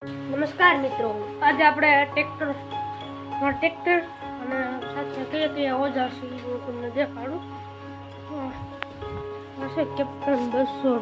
નમસ્કાર મિત્રો, આજે આપણે ટ્રેક્ટર અને સાથે કયા ઓજાર છે એ હું તમને દેખાડું. આ છે કેપ્ટન 200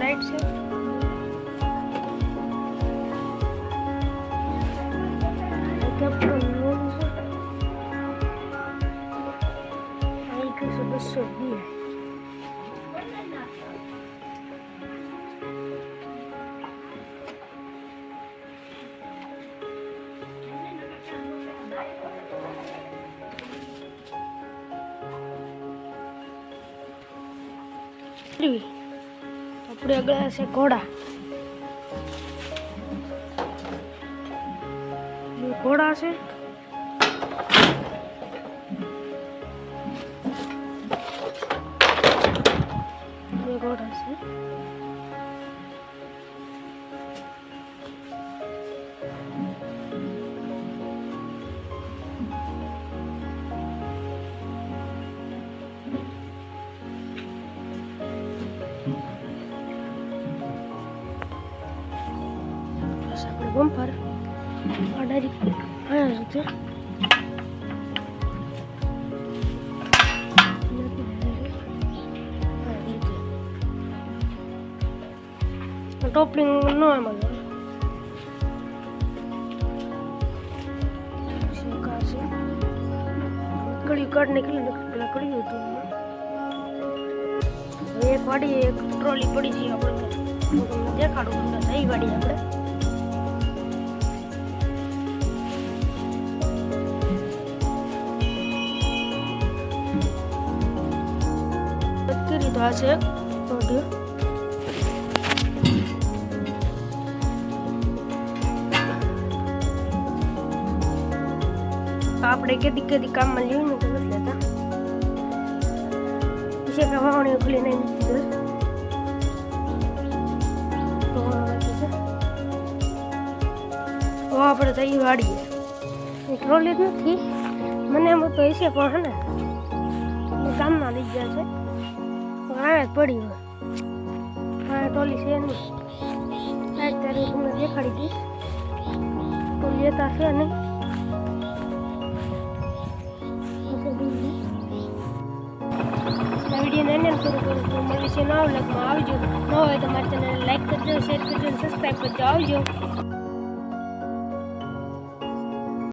લાઈટ છે. કેપ્ટન લોન છે. અહીં કે છે 220. આપણે આગળ છે ઘોડા. ઘોડા છે. ઘોડા છે. બમ્પર ડાયરેક્ટ અહીંયા છે. ટોપલિંગ નો એમાં કડી કાઢ નીકળી પેલા કર્યું હતું. એક વાડી એક ટ્રોલી પડી છે. આપણે તમને દેખાડું સહી વાડી આપણે કરી તો આ છે આપણે કેદી કેદી કામમાં લઈએ ને તો નથી લેતા. વિશે વાવણી ખુલી નહીં આપણે તો એ વાડીએ ટ્રોલી જ નથી. મને એમ તો હશે પણ હે ને ગામમાં લઈ ગયા છે. હા પડી હોય હા ટોલી છે નહીં. અત્યારે તમને દેખાડી દઈશ. ટોલી લેતા છે નહીં. વિડીયોને એને પૂરું કરું છું. મળીશું નવા વ્લોગમાં. આવજો. ન હોય તો મારી ચેનલ લાઈક કરજો, શેર કરજો અને સબસ્ક્રાઈબ કરજો. આવજો.